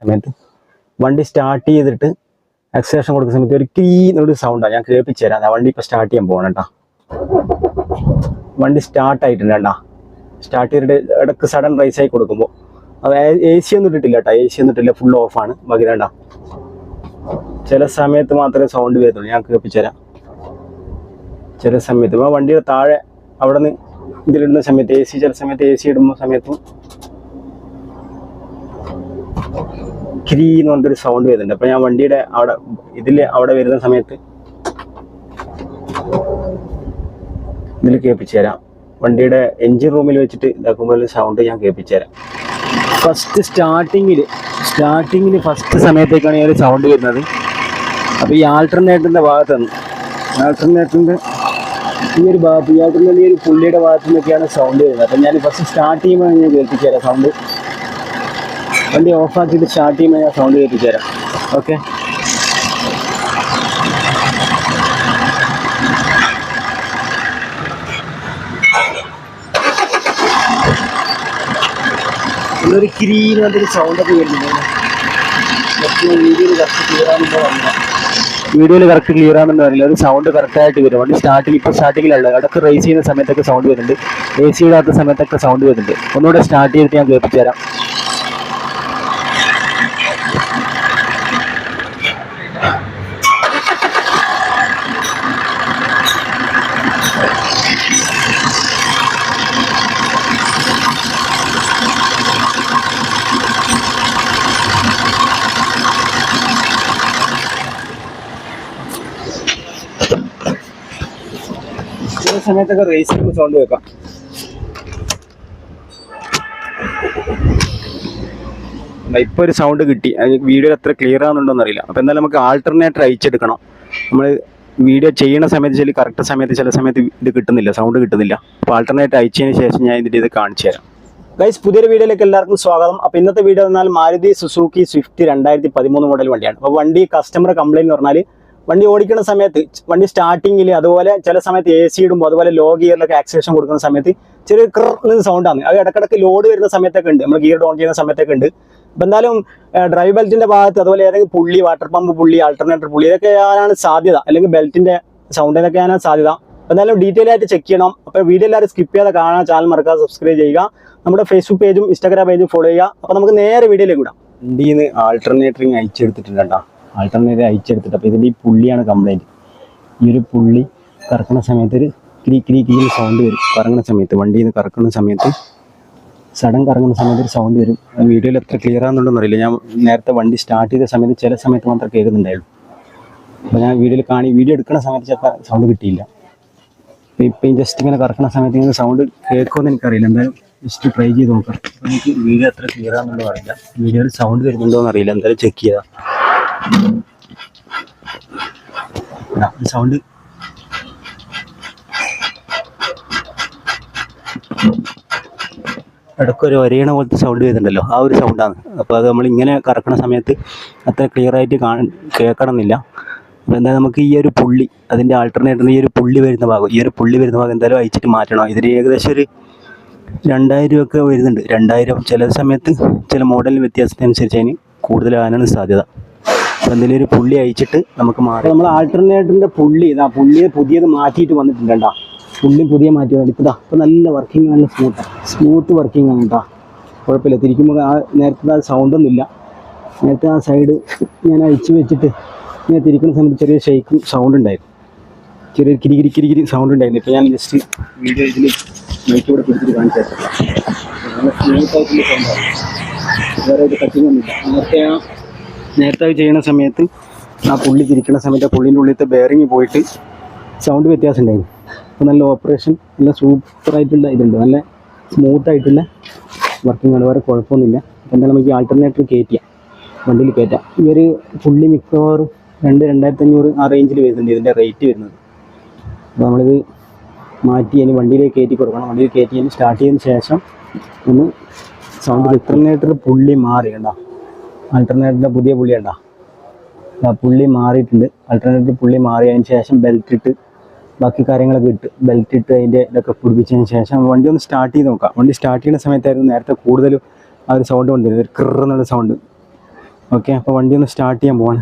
സമയത്ത് വണ്ടി സ്റ്റാർട്ട് ചെയ്തിട്ട് ആക്സിലറേഷൻ കൊടുക്കുന്ന സമയത്ത് ഒരു കീ എന്നൊരു സൗണ്ടാണ്. ഞാൻ കേൾപ്പിച്ചു തരാം. വണ്ടി ഇപ്പോൾ സ്റ്റാർട്ട് ചെയ്യാൻ പോകണം കേട്ടോ. വണ്ടി സ്റ്റാർട്ട് ആയിട്ടുണ്ട് കേട്ടോ. സ്റ്റാർട്ട് ചെയ്തിട്ട് ഇടയ്ക്ക് സഡൻ റൈസ് ആയി കൊടുക്കുമ്പോൾ അത് AC ഒന്നും ഇട്ടിട്ടില്ല കേട്ടോ. AC ഒന്നും ഇട്ടില്ല, ഫുൾ ഓഫാണ്. ബാക്കി വേണ്ട, ചില സമയത്ത് മാത്രമേ സൗണ്ട് വരുന്നുള്ളൂ. ഞാൻ കേൾപ്പിച്ചു തരാം. ചില സമയത്ത് ഇപ്പോൾ വണ്ടിയുടെ താഴെ അവിടെ നിന്ന് ഇതിലിടുന്ന സമയത്ത് AC, ചില സമയത്ത് AC ഇടുന്ന സമയത്തും കിരി എന്ന് പറഞ്ഞൊരു സൗണ്ട് വരുന്നുണ്ട്. അപ്പോൾ ഞാൻ വണ്ടിയുടെ അവിടെ വരുന്ന സമയത്ത് ഇതിൽ കേൾപ്പിച്ചു തരാം. വണ്ടിയുടെ എൻജിൻ റൂമിൽ വെച്ചിട്ട് ഇതാക്കുമ്പോൾ സൗണ്ട് ഞാൻ കേൾപ്പിച്ചു തരാം. ഫസ്റ്റ് സ്റ്റാർട്ടിങ്ങിൽ ഫസ്റ്റ് സമയത്തേക്കാണ് ഈ ഒരു സൗണ്ട് വരുന്നത്. അപ്പോൾ ഈ ആൾട്ടർനേറ്ററിൻ്റെ ഭാഗത്തുനിന്ന് ഈ ഒരു പുള്ളിയുടെ ഭാഗത്തു നിന്നൊക്കെയാണ് സൗണ്ട് വരുന്നത്. അപ്പം ഞാൻ ഫസ്റ്റ് സ്റ്റാർട്ട് ചെയ്യുമ്പോൾ ഞാൻ കേൾപ്പിച്ചു തരാം സൗണ്ട്. വണ്ടി ഓഫാക്കിയിട്ട് സ്റ്റാർട്ട് ചെയ്യുമ്പോൾ ഞാൻ സൗണ്ട് കേൾപ്പിച്ചു തരാം. ഓക്കെ, ഒരു കിരീന്ന് പറഞ്ഞൊരു സൗണ്ടൊക്കെ വരുന്നുണ്ട്. വീഡിയോയിൽ കറക്റ്റ് ക്ലിയർ ആണെന്ന് അറിയില്ല. ഒരു സൗണ്ട് കറക്റ്റായിട്ട് വരും. വണ്ടി സ്റ്റാർട്ടിങ്ങിലുള്ള ഇടയ്ക്ക് റേസ് ചെയ്യുന്ന സമയത്തൊക്കെ സൗണ്ട് വരുന്നുണ്ട്. AC ഇടാത്ത സമയത്തൊക്കെ സൗണ്ട് വരുന്നുണ്ട്. ഒന്നുകൂടെ സ്റ്റാർട്ട് ചെയ്തിട്ട് ഞാൻ കേൾപ്പിച്ചു തരാം. ചില സമയത്തൊക്കെ റേസ് ചെയ്യുമ്പോൾ സൗണ്ട് കേൾക്കാം. ഇപ്പോൾ ഒരു സൗണ്ട് കിട്ടി. വീഡിയോ എത്ര ക്ലിയർ ആകുന്നുണ്ടോന്ന് അറിയില്ല. അപ്പോൾ എന്തായാലും നമുക്ക് ആൾട്ടർനേറ്റർ അയച്ചെടുക്കണം. നമ്മൾ വീഡിയോ ചെയ്യുന്ന സമയത്ത് കറക്റ്റ് സമയത്ത് ചില സമയത്ത് ഇത് കിട്ടുന്നില്ല, സൗണ്ട് കിട്ടുന്നില്ല. അപ്പോൾ ആൾട്ടർനേറ്റർ അയച്ചതിന് ശേഷം ഞാൻ ഇതിൻ്റെ ഇത് കാണിച്ചു തരാം. ഗൈസ്, പുതിയൊരു വീഡിയോയിലേക്ക് എല്ലാവർക്കും സ്വാഗതം. അപ്പോൾ ഇന്നത്തെ വീഡിയോ എന്നാൽ മാരുതി സുസുക്കി സ്വിഫ്റ്റ് 2013 മോഡൽ വണ്ടിയാണ്. അപ്പോൾ വണ്ടി കസ്റ്റമർ കംപ്ലയിൻറ്റ് എന്ന് പറഞ്ഞാൽ വണ്ടി ഓടിക്കുന്ന സമയത്ത് വണ്ടി സ്റ്റാർട്ടിങ്ങിൽ, അതുപോലെ ചില സമയത്ത് AC ഇടുമ്പോൾ, അതുപോലെ ലോ ഗിയറിലൊക്കെ ആക്സിലേഷൻ കൊടുക്കുന്ന സമയത്ത് ചെറിയ ക്രർ സൗണ്ടാണ്. അത് ഇടക്കിടക്ക് ലോഡ് വരുന്ന സമയത്തൊക്കെ ഉണ്ട്, നമ്മൾ ഗിയർ ഡൗൺ ചെയ്യുന്ന സമയത്തൊക്കെ ഉണ്ട്. അപ്പം എന്തായാലും ഡ്രൈവ് ബെൽറ്റിൻ്റെ ഭാഗത്ത്, അതുപോലെ ഏതെങ്കിലും പുള്ളി, വാട്ടർ പമ്പ് പുള്ളി, ആൾട്ടർനേറ്റർ പുള്ളി, ഇതൊക്കെ ആകാനാണ് സാധ്യത. അല്ലെങ്കിൽ ബെൽറ്റിൻ്റെ സൗണ്ടിനൊക്കെ ആകാനാണ് സാധ്യത. അപ്പം എന്തായാലും ഡീറ്റെയിൽ ആയിട്ട് ചെക്ക് ചെയ്യണം. അപ്പോൾ വീഡിയോ എല്ലാവരും സ്കിപ്പ് ചെയ്യാതെ കാണാൻ, ചാനൽ മറക്കാതെ സബ്സ്ക്രൈബ് ചെയ്യുക. നമ്മുടെ ഫേസ്ബുക്ക് പേജും ഇൻസ്റ്റാഗ്രാം പേജും ഫോളോ ചെയ്യുക. അപ്പോൾ നമുക്ക് നേരെ വീഡിയോയിലേക്ക് വിടാം. വണ്ടിയിൽ നിന്ന് ആൾട്ടർനേറ്ററിങ് അയച്ചെടുത്തിട്ടുണ്ട് കേട്ടോ. ആൾട്ടർനേറ്റർ അയച്ചെടുത്തിട്ട് അപ്പോൾ ഇതിൻ്റെ ഈ പുള്ളിയാണ് കംപ്ലൈൻറ്റ്. ഈ ഒരു പുള്ളി കറക്കുന്ന സമയത്ത് ഒരു കിരി സൗണ്ട് വരും. കറങ്ങുന്ന സമയത്ത്, വണ്ടിയിൽ നിന്ന് കറക്കുന്ന സമയത്ത്, സഡൻ കറങ്ങുന്ന സമയത്ത് ഒരു സൗണ്ട് വരും. വീഡിയോയിൽ എത്ര ക്ലിയർ ആണെന്നുണ്ടെന്ന് അറിയില്ല. ഞാൻ നേരത്തെ വണ്ടി സ്റ്റാർട്ട് ചെയ്ത സമയത്ത് ചില സമയത്ത് മാത്രമേ കേൾക്കുന്നുണ്ടായുള്ളൂ. അപ്പോൾ ഞാൻ വീഡിയോ എടുക്കുന്ന സമയത്ത് ചിലപ്പോൾ സൗണ്ട് കിട്ടിയില്ല. ഇപ്പം ജസ്റ്റ് ഇങ്ങനെ കറക്കുന്ന സമയത്ത് ഇങ്ങനെ സൗണ്ട് കേൾക്കുമെന്ന് എനിക്കറിയില്ല. എന്തായാലും ജസ്റ്റ് ട്രൈ ചെയ്ത് നോക്കാം. അപ്പോൾ എനിക്ക് വീഡിയോ എത്ര ക്ലിയർ ആണെന്നുള്ളത് അറിയില്ല. വീഡിയോയിൽ സൗണ്ട് വരുന്നുണ്ടോ എന്ന് അറിയില്ല. എന്തായാലും ചെക്ക് ചെയ്താൽ സൗണ്ട് ഇടയ്ക്കൊരു ഒരേണ പോലത്തെ സൗണ്ട് വരുന്നുണ്ടല്ലോ, ആ ഒരു സൗണ്ടാണ്. അപ്പോൾ അത് നമ്മൾ ഇങ്ങനെ കറക്കുന്ന സമയത്ത് അത്ര ക്ലിയർ ആയിട്ട് കേൾക്കണമെന്നില്ല. അപ്പോൾ എന്തായാലും നമുക്ക് ഈ ഒരു പുള്ളി, അതിൻ്റെ ആൾട്ടർനേറ്ററിന് ഈ ഒരു പുള്ളി വരുന്ന ഭാഗം എന്തായാലും അയച്ചിട്ട് മാറ്റണം. ഇതിന് ഏകദേശം ഒരു 2000 രൂപയൊക്കെ വരുന്നുണ്ട്. 2000, ചില സമയത്ത് ചില മോഡലിന് വ്യത്യാസത്തിനനുസരിച്ച് അതിന് കൂടുതലാകാനാണ് സാധ്യത. അപ്പോൾ എന്തെങ്കിലും ഒരു പുള്ളി അയച്ചിട്ട് നമുക്ക് മാറാം. നമ്മൾ ആൾട്ടർനേറ്ററിൻ്റെ പുള്ളിയെ പുതിയത് മാറ്റിയിട്ട് വന്നിട്ടുണ്ട് കേട്ടോ. പുള്ളി പുതിയ മാറ്റി വന്നിട്ട് ഇപ്പോൾ നല്ല വർക്കിംഗ്, നല്ല സ്മൂത്ത് വർക്കിംഗ് ആണ് കേട്ടോ. കുഴപ്പമില്ല. തിരിക്കുമ്പോൾ നേരത്തെ സൗണ്ടൊന്നും ഇല്ല. നേരത്തെ ആ സൈഡ് ഞാൻ അഴിച്ചു വെച്ചിട്ട് ഇങ്ങനെ തിരിക്കുന്ന സമയത്ത് ചെറിയ ഷെയ്ക്കും സൗണ്ട് ഉണ്ടായിരുന്നു, ചെറിയ കിരി സൗണ്ട് ഉണ്ടായിരുന്നു. ഇപ്പോൾ ഞാൻ ജസ്റ്റ് വീഡിയോ ഇതിൽ മൈക്കോടെ പിടിച്ചിട്ട് കാണിച്ചു തരാം. നല്ല സ്മൂത്തായിട്ടുള്ള സൗണ്ടാണ്, വേറെ ഒരു കട്ടിങ് ഒന്നുമില്ല. നേരത്തെ ചെയ്യുന്ന സമയത്ത് ആ പുള്ളി തിരിക്കുന്ന സമയത്ത് ആ പുള്ളിൻ്റെ ഉള്ളിലത്തെ ബെയറിങ് പോയിട്ട് സൗണ്ട് വ്യത്യാസം ഉണ്ടായിരുന്നു. അപ്പോൾ നല്ല ഓപ്പറേഷൻ, നല്ല സൂപ്പറായിട്ടുള്ള ഇതുണ്ട്, നല്ല സ്മൂത്തായിട്ടുള്ള വർക്കിംഗ് ആണ്, വേറെ കുഴപ്പമൊന്നുമില്ല. അപ്പോൾ എന്തായാലും നമുക്ക് ആൾട്ടർനേറ്റർ വണ്ടിയിൽ കയറ്റാം. ഈ ഒരു പുള്ളി മിക്കവാറും 2500 ആ റേഞ്ചിൽ വരുന്നുണ്ട് ഇതിൻ്റെ റേറ്റ് വരുന്നത്. അപ്പോൾ നമ്മളിത് മാറ്റി അതിന് വണ്ടിയിലേക്ക് കയറ്റി കൊടുക്കണം. വണ്ടിയിൽ കയറ്റി സ്റ്റാർട്ട് ചെയ്തതിന് ശേഷം ഒന്ന് സൗണ്ട്. ആൾട്ടർനേറ്റർ പുള്ളി മാറി കണ്ടോ, ആൾട്ടർനേറ്ററിൻ്റെ പുതിയ പുള്ളി കണ്ടോ, ആ പുള്ളി മാറിയിട്ടുണ്ട്. ആൾട്ടർനേറ്റർ പുള്ളി മാറിയതിന് ശേഷം ബെൽറ്റ് ഇട്ട് ബാക്കി കാര്യങ്ങളൊക്കെ ഇട്ട് ബെൽറ്റ് ഇട്ട് അതിൻ്റെ ഇതൊക്കെ പിടിപ്പിച്ചതിന് ശേഷം വണ്ടി ഒന്ന് സ്റ്റാർട്ട് ചെയ്ത് നോക്കാം. വണ്ടി സ്റ്റാർട്ട് ചെയ്യുന്ന സമയത്തായിരുന്നു നേരത്തെ കൂടുതലും ആ ഒരു സൗണ്ട് കൊണ്ടുവരുന്നത്, ഒരു ക്രിർ എന്നുള്ള സൗണ്ട്. ഓക്കെ, അപ്പോൾ വണ്ടി ഒന്ന് സ്റ്റാർട്ട് ചെയ്യാൻ പോവാണ്.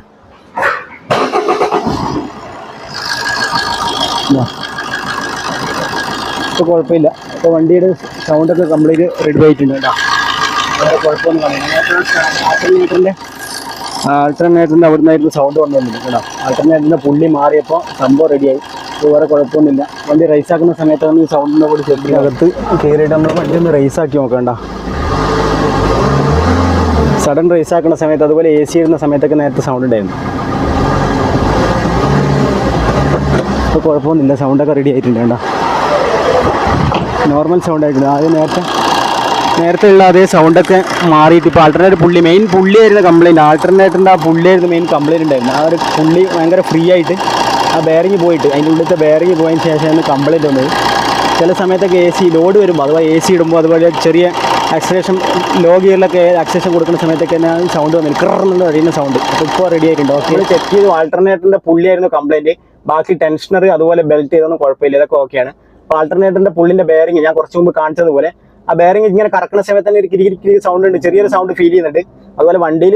ഇപ്പോൾ കുഴപ്പമില്ല. അപ്പോൾ വണ്ടിയുടെ സൗണ്ടൊക്കെ കംപ്ലീറ്റ് റെഡി ആയിട്ടുണ്ട് കേട്ടോ. വേറെ കുഴപ്പമൊന്നും കാണില്ല. ആൾട്ടർനേറ്ററിൻ്റെ അവിടെ നിന്നായിരുന്നു സൗണ്ട് വന്നിട്ടുണ്ട് കേട്ടോ. ആൾട്ടർനേറ്ററിൻ്റെ പുള്ളി മാറിയപ്പോൾ സംഭവം റെഡിയായി. വേറെ കുഴപ്പമൊന്നുമില്ല. വണ്ടി റേസ് ആക്കുന്ന സമയത്താണ് ഈ സൗണ്ടിൻ്റെ കൂടി ചെറുതിനകത്ത് കയറിയിട്ട് നമ്മൾ വണ്ടി ഒന്ന് റേസ് ആക്കി നോക്കണ്ട. സഡൻ റേസ് ആക്കുന്ന സമയത്ത്, അതുപോലെ AC ഇടുന്ന സമയത്തൊക്കെ നേരത്തെ സൗണ്ട് ഉണ്ടായിരുന്നു. ഇപ്പോൾ കുഴപ്പമൊന്നുമില്ല, സൗണ്ടൊക്കെ റെഡി ആയിട്ടുണ്ട് കേട്ടോ. നോർമൽ സൗണ്ട് ആയിട്ടുണ്ട്. ആദ്യം നേരത്തെ ഉള്ള അതേ സൗണ്ടൊക്കെ മാറിയിട്ട് ഇപ്പോൾ ആൾട്ടർനേറ്റർ മെയിൻ പുള്ളിയായിരുന്ന കംപ്ലയിൻറ്റ്. ആൾട്ടർനേറ്ററിൻ്റെ ആ പുള്ളിയായിരുന്നു മെയിൻ കംപ്ലയിൻറ്റ് ഉണ്ടായിരുന്നു. ആ ഒരു പുള്ളി ഭയങ്കര ഫ്രീ ആയിട്ട് ആ ബെയറിങ് പോയിട്ട്, അതിൻ്റെ ഉള്ളിലത്തെ ബെയറിങ് പോയതിന് ശേഷമാണ് കംപ്ലയിൻറ്റ് വന്നത്. ചില സമയത്തൊക്കെ AC ലോഡ് വരുമ്പോൾ, അഥവാ AC ഇടുമ്പോൾ, അതുപോലെ ചെറിയ ആക്സിലേഷൻ ലോ ഗിയറിലൊക്കെ ആക്സിലേഷൻ കൊടുക്കുന്ന സമയത്തൊക്കെ തന്നെ സൗണ്ട് വന്നിട്ട് കിറന്ന് അറിയുന്ന സൗണ്ട്. അപ്പോൾ ഇപ്പോൾ റെഡി ആയിട്ടുണ്ട്. ഓക്കെ, ചെക്ക് ചെയ്തു. ആൾട്ടർനേറ്ററിൻ്റെ പുള്ളിയായിരുന്നു കംപ്ലയിൻറ്റ്. ബാക്കി ടെൻഷനർ അതുപോലെ ബെൽറ്റ് ചെയ്തൊന്നും കുഴപ്പമില്ല, ഇതൊക്കെ ഓക്കെയാണ്. അപ്പോൾ ആൾട്ടർനേറ്ററിൻ്റെ പുള്ളിൻ്റെ ബെയറിങ് ഞാൻ കുറച്ച് മുമ്പ് കാണിച്ചതുപോലെ ആ ബെയറിങ് ഇങ്ങനെ കറക്കുന്ന സമയത്ത് തന്നെ ഒരു കിരി സൗണ്ട് ഉണ്ട്, ചെറിയൊരു സൗണ്ട് ഫീൽ ചെയ്യുന്നുണ്ട്. അതുപോലെ വണ്ടിയിൽ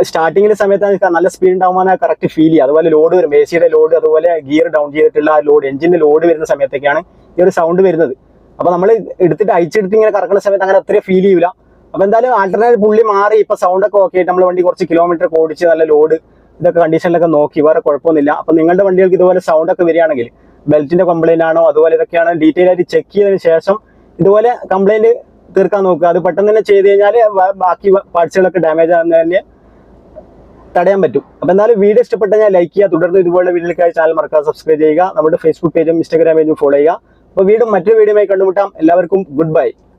സ്റ്റാർട്ടിങ്ങിൻ്റെ സമയത്ത് നല്ല സ്പീഡ് ഉണ്ടാകുമ്പോൾ കറക്റ്റ് ഫീൽ ചെയ്യുക. അതുപോലെ ലോഡ് വരും, AC ലോഡ്, അതുപോലെ ഗിയർ ഡൗൺ ചെയ്തിട്ടുള്ള ആ ലോഡ്, എഞ്ചിൻ്റെ ലോഡ് വരുന്ന സമയത്തൊക്കെയാണ് ഈ ഒരു സൗണ്ട് വരുന്നത്. അപ്പോൾ നമ്മൾ എടുത്തിട്ട് അയച്ചെടുത്ത് ഇങ്ങനെ കറക്കുന്ന സമയത്ത് അങ്ങനെ അത്രയും ഫീൽ ചെയ്യില്ല. അപ്പോൾ എന്തായാലും ആൾട്ടർനേറ്റർ പുള്ളി മാറി, ഇപ്പോൾ സൗണ്ടൊക്കെ ഓക്കെ ആയിട്ട് നമ്മൾ വണ്ടി കുറച്ച് കിലോമീറ്റർ ഓടിച്ച് നല്ല ലോഡ് ഇതൊക്കെ കണ്ടീഷനിലൊക്കെ നോക്കി, വേറെ കുഴപ്പമൊന്നുമില്ല. അപ്പോൾ നിങ്ങളുടെ വണ്ടികൾക്ക് ഇതുപോലെ സൗണ്ടൊക്കെ വരികയാണെങ്കിൽ ബെൽറ്റിൻ്റെ കംപ്ലയിൻ്റ് ആണോ അതുപോലെ ഇതൊക്കെയാണ് ഡീറ്റെയിൽ ആയിട്ട് ചെക്ക് ചെയ്തതിന് ശേഷം ഇതുപോലെ കംപ്ലയിൻറ്റ് തീർക്കാൻ നോക്കുക. അത് പെട്ടെന്ന് തന്നെ ചെയ്ത് കഴിഞ്ഞാൽ ബാക്കി പാർട്സുകളൊക്കെ ഡാമേജ് ആകുന്നതിന് തടയാൻ പറ്റും. അപ്പോൾ എന്തായാലും വീഡിയോ ഇഷ്ടപ്പെട്ട ഞാൻ ലൈക്ക് ചെയ്യുക. തുടർന്ന് ഇതുപോലെ വീഡിയോക്കായി ചാനൽ മറക്കാതെ സബ്സ്ക്രൈബ് ചെയ്യുക. നമ്മുടെ Facebook പേജും Instagram പേജും ഫോളോ ചെയ്യുക. അപ്പോൾ വീണ്ടും മറ്റൊരു വീഡിയോയുമായി കണ്ടുമുട്ടാം. എല്ലാവർക്കും ഗുഡ് ബൈ.